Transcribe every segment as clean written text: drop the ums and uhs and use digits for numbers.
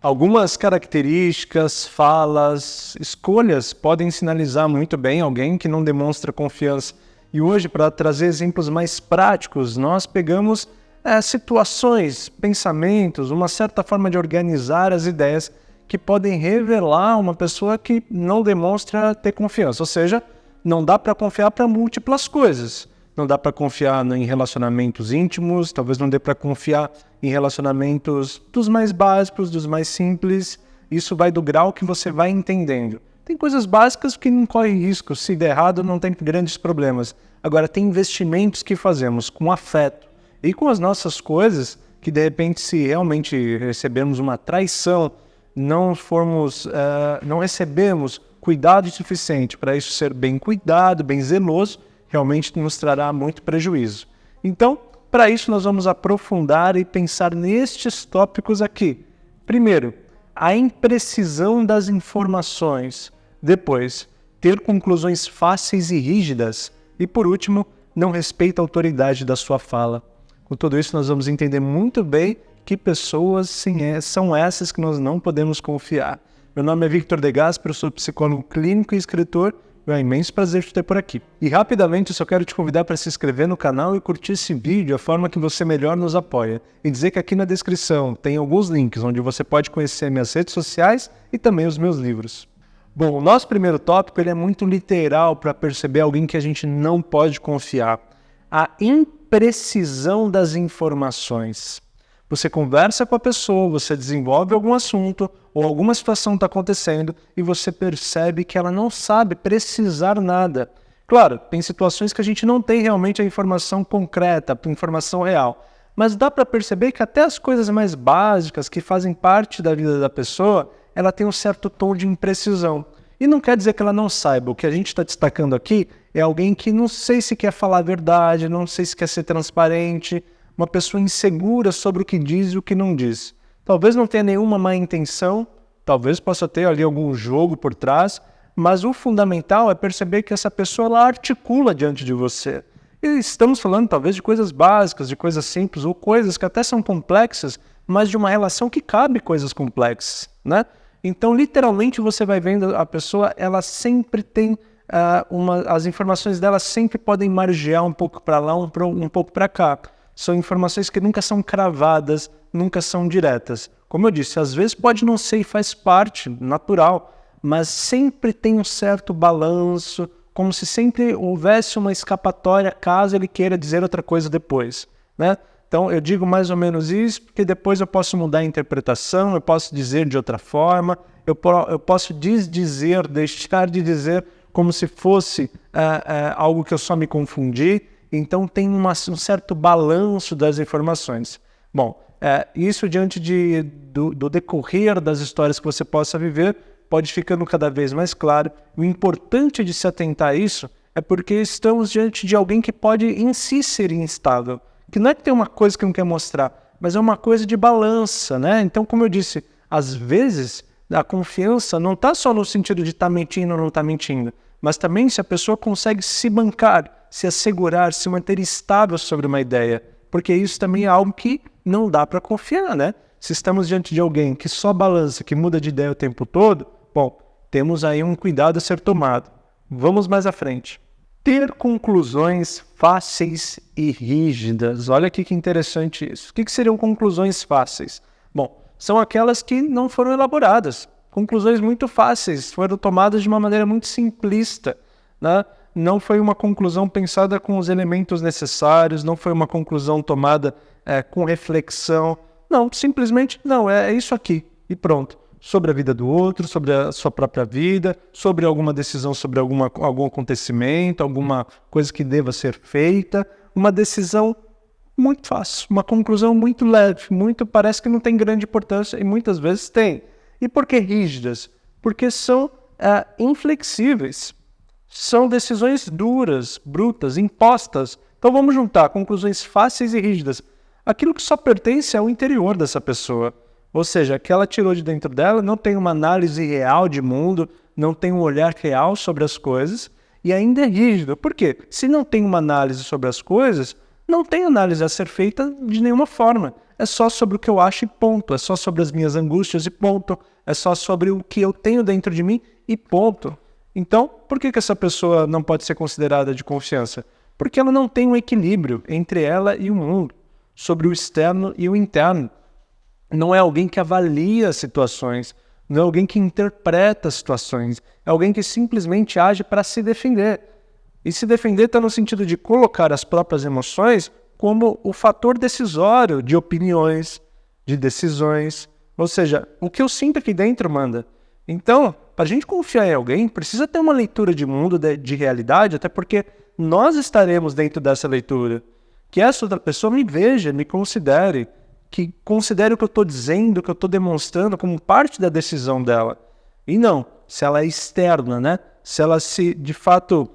Algumas características, falas, escolhas podem sinalizar muito bem alguém que não demonstra confiança. E hoje, para trazer exemplos mais práticos, nós pegamos situações, pensamentos, uma certa forma de organizar as ideias que podem revelar uma pessoa que não demonstra ter confiança. Ou seja, não dá para confiar para múltiplas coisas. Não dá para confiar em relacionamentos íntimos, talvez não dê para confiar em relacionamentos dos mais básicos, dos mais simples. Isso vai do grau que você vai entendendo. Tem coisas básicas que não correm risco, se der errado não tem grandes problemas. Agora, tem investimentos que fazemos com afeto e com as nossas coisas que, de repente, se realmente recebermos uma traição, não recebemos cuidado suficiente para isso ser bem cuidado, bem zeloso, realmente nos trará muito prejuízo. Então, para isso nós vamos aprofundar e pensar nestes tópicos aqui. Primeiro, a imprecisão das informações. Depois, ter conclusões fáceis e rígidas. E por último, não respeita a autoridade da sua fala. Com tudo isso, nós vamos entender muito bem que pessoas são essas que nós não podemos confiar. Meu nome é Victor De Gasperi, eu sou psicólogo clínico e escritor. É um imenso prazer te ter por aqui. E rapidamente eu só quero te convidar para se inscrever no canal e curtir esse vídeo, a forma que você melhor nos apoia. E dizer que aqui na descrição tem alguns links onde você pode conhecer minhas redes sociais e também os meus livros. Bom, o nosso primeiro tópico ele é muito literal para perceber alguém que a gente não pode confiar. A imprecisão das informações. Você conversa com a pessoa, você desenvolve algum assunto ou alguma situação está acontecendo e você percebe que ela não sabe precisar nada. Claro, tem situações que a gente não tem realmente a informação concreta, a informação real. Mas dá para perceber que até as coisas mais básicas que fazem parte da vida da pessoa, ela tem um certo tom de imprecisão. E não quer dizer que ela não saiba. O que a gente está destacando aqui é alguém que não sei se quer falar a verdade, não sei se quer ser transparente, uma pessoa insegura sobre o que diz e o que não diz. Talvez não tenha nenhuma má intenção, talvez possa ter ali algum jogo por trás, mas o fundamental é perceber que essa pessoa ela articula diante de você. E estamos falando talvez de coisas básicas, de coisas simples, ou coisas que até são complexas, mas de uma relação que cabe coisas complexas, né? Então, literalmente, você vai vendo a pessoa, ela sempre tem as informações dela sempre podem margear um pouco para lá, um pouco para cá. São informações que nunca são cravadas, nunca são diretas. Como eu disse, às vezes pode não ser e faz parte, natural, mas sempre tem um certo balanço, como se sempre houvesse uma escapatória caso ele queira dizer outra coisa depois, né? Então eu digo mais ou menos isso, porque depois eu posso mudar a interpretação, eu posso dizer de outra forma, eu posso desdizer, deixar de dizer como se fosse algo que eu só me confundi. Então tem um certo balanço das informações. Bom, isso diante do decorrer das histórias que você possa viver, pode ficando cada vez mais claro. O importante de se atentar a isso é porque estamos diante de alguém que pode em si ser instável. Que não é que tem uma coisa que não quer mostrar, mas é uma coisa de balança, né? Então, como eu disse, às vezes a confiança não está só no sentido de estar mentindo ou não estar mentindo, mas também se a pessoa consegue se bancar, se assegurar, se manter estável sobre uma ideia, porque isso também é algo que não dá para confiar, né? Se estamos diante de alguém que só balança, que muda de ideia o tempo todo, bom, temos aí um cuidado a ser tomado. Vamos mais à frente. Ter conclusões fáceis e rígidas. Olha aqui que interessante isso. O que seriam conclusões fáceis? Bom, são aquelas que não foram elaboradas. Conclusões muito fáceis, foram tomadas de uma maneira muito simplista, né? Não foi uma conclusão pensada com os elementos necessários, não foi uma conclusão tomada com reflexão. Não, simplesmente, não, é isso aqui e pronto. Sobre a vida do outro, sobre a sua própria vida, sobre alguma decisão, sobre algum acontecimento, alguma coisa que deva ser feita. Uma decisão muito fácil, uma conclusão muito leve, parece que não tem grande importância e muitas vezes tem. E por que rígidas? Porque são inflexíveis. São decisões duras, brutas, impostas. Então vamos juntar conclusões fáceis e rígidas. Aquilo que só pertence ao interior dessa pessoa. Ou seja, que ela tirou de dentro dela, não tem uma análise real de mundo, não tem um olhar real sobre as coisas e ainda é rígido. Por quê? Se não tem uma análise sobre as coisas, não tem análise a ser feita de nenhuma forma. é só sobre o que eu acho e ponto, é só sobre as minhas angústias e ponto, é só sobre o que eu tenho dentro de mim e ponto. Então, por que essa pessoa não pode ser considerada de confiança? Porque ela não tem um equilíbrio entre ela e o mundo, sobre o externo e o interno. Não é alguém que avalia as situações, não é alguém que interpreta as situações, é alguém que simplesmente age para se defender. E se defender está no sentido de colocar as próprias emoções como o fator decisório de opiniões, de decisões. Ou seja, o que eu sinto aqui dentro manda. Então, para a gente confiar em alguém, precisa ter uma leitura de mundo, de realidade, até porque nós estaremos dentro dessa leitura. Que essa outra pessoa me veja, me considere, que considere o que eu estou dizendo, o que eu estou demonstrando como parte da decisão dela. E não, se ela é externa, né? Se ela se, de fato,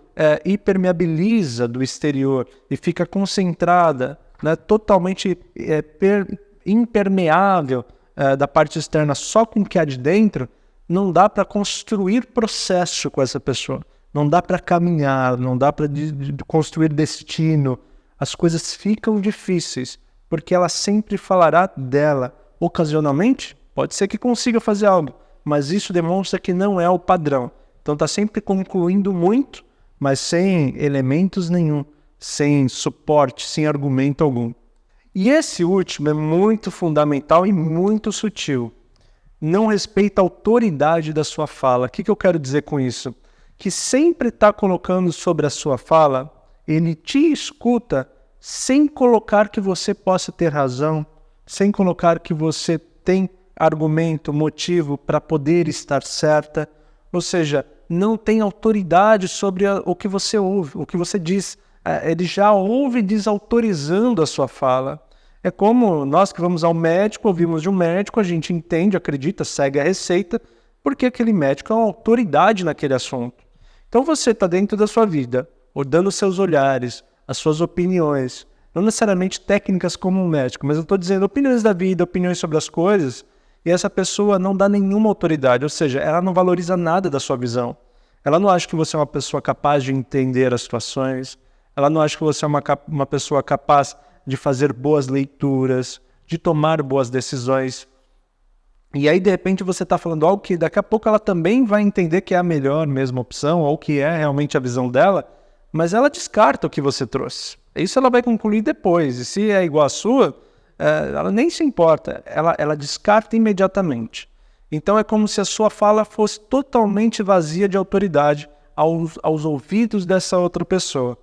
hipermeabiliza do exterior e fica concentrada, né, totalmente impermeável da parte externa só com o que há de dentro, não dá para construir processo com essa pessoa. Não dá para caminhar, não dá para construir destino. As coisas ficam difíceis, porque ela sempre falará dela. Ocasionalmente, pode ser que consiga fazer algo, mas isso demonstra que não é o padrão. Então está sempre concluindo muito, mas sem elementos nenhum, sem suporte, sem argumento algum. E esse último é muito fundamental e muito sutil. Não respeita a autoridade da sua fala. O que eu quero dizer com isso? Que sempre está colocando sobre a sua fala, ele te escuta sem colocar que você possa ter razão, sem colocar que você tem argumento, motivo para poder estar certa. Ou seja, não tem autoridade sobre o que você ouve, o que você diz. Ele já ouve desautorizando a sua fala. É como nós que vamos ao médico, ouvimos de um médico, a gente entende, acredita, segue a receita, porque aquele médico é uma autoridade naquele assunto. Então você está dentro da sua vida, dando os seus olhares, as suas opiniões, não necessariamente técnicas como um médico, mas eu estou dizendo opiniões da vida, opiniões sobre as coisas, e essa pessoa não dá nenhuma autoridade, ou seja, ela não valoriza nada da sua visão. Ela não acha que você é uma pessoa capaz de entender as situações, ela não acha que você é uma pessoa capaz de fazer boas leituras, de tomar boas decisões. E aí, de repente, você está falando algo que daqui a pouco ela também vai entender que é a melhor mesma opção, ou que é realmente a visão dela, mas ela descarta o que você trouxe. Isso ela vai concluir depois, e se é igual à sua, ela nem se importa, ela descarta imediatamente. Então é como se a sua fala fosse totalmente vazia de autoridade aos ouvidos dessa outra pessoa.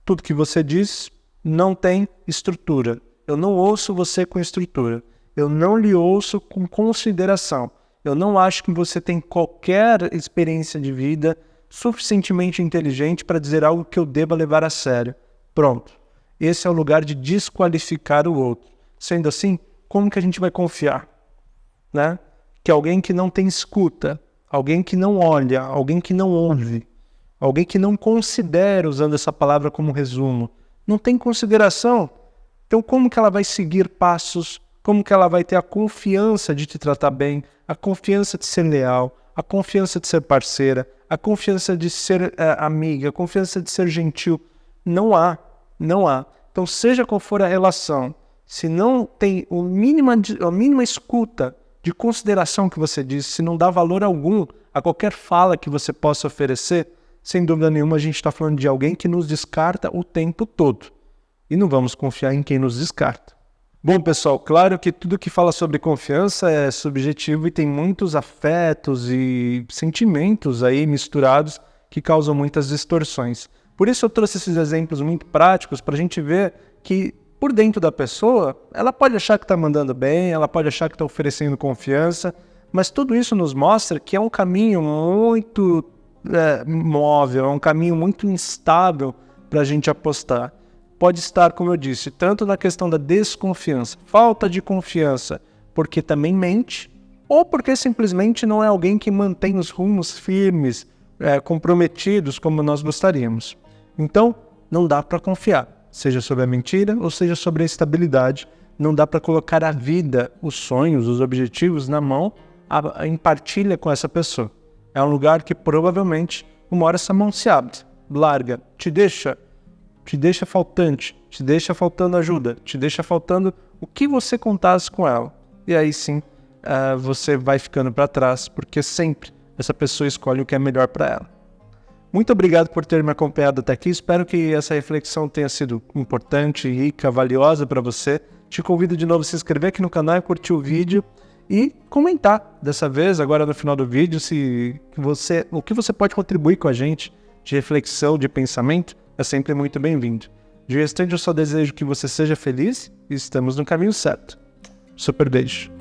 Tudo que você diz não tem estrutura. Eu não ouço você com estrutura. Eu não lhe ouço com consideração. Eu não acho que você tem qualquer experiência de vida suficientemente inteligente para dizer algo que eu deva levar a sério. Pronto. Esse é o lugar de desqualificar o outro. Sendo assim, como que a gente vai confiar? Né? Que alguém que não tem escuta, alguém que não olha, alguém que não ouve, alguém que não considera, usando essa palavra como resumo, não tem consideração. Então como que ela vai seguir passos? Como que ela vai ter a confiança de te tratar bem, a confiança de ser leal, a confiança de ser parceira, a confiança de ser amiga, a confiança de ser gentil? Não há. Então seja qual for a relação, se não tem a mínima escuta de consideração que você diz, se não dá valor algum a qualquer fala que você possa oferecer, sem dúvida nenhuma a gente está falando de alguém que nos descarta o tempo todo. E não vamos confiar em quem nos descarta. Bom, pessoal, claro que tudo que fala sobre confiança é subjetivo e tem muitos afetos e sentimentos aí misturados que causam muitas distorções. Por isso eu trouxe esses exemplos muito práticos para a gente ver que por dentro da pessoa, ela pode achar que está mandando bem, ela pode achar que está oferecendo confiança, mas tudo isso nos mostra que é um caminho muito móvel, é um caminho muito instável para a gente apostar. Pode estar, como eu disse, tanto na questão da desconfiança, falta de confiança, porque também mente, ou porque simplesmente não é alguém que mantém os rumos firmes, comprometidos como nós gostaríamos. Então, não dá para confiar, seja sobre a mentira ou seja sobre a estabilidade. Não dá para colocar a vida, os sonhos, os objetivos na mão, em partilha com essa pessoa. É um lugar que provavelmente uma hora essa mão se abre, larga, te deixa faltante, te deixa faltando ajuda, te deixa faltando o que você contasse com ela. E aí sim, você vai ficando para trás, porque sempre essa pessoa escolhe o que é melhor para ela. Muito obrigado por ter me acompanhado até aqui. Espero que essa reflexão tenha sido importante, rica, valiosa para você. Te convido de novo a se inscrever aqui no canal, curtir o vídeo e comentar dessa vez, agora no final do vídeo, o que você pode contribuir com a gente de reflexão, de pensamento, é sempre muito bem-vindo. De restante, eu só desejo que você seja feliz e estamos no caminho certo. Super beijo.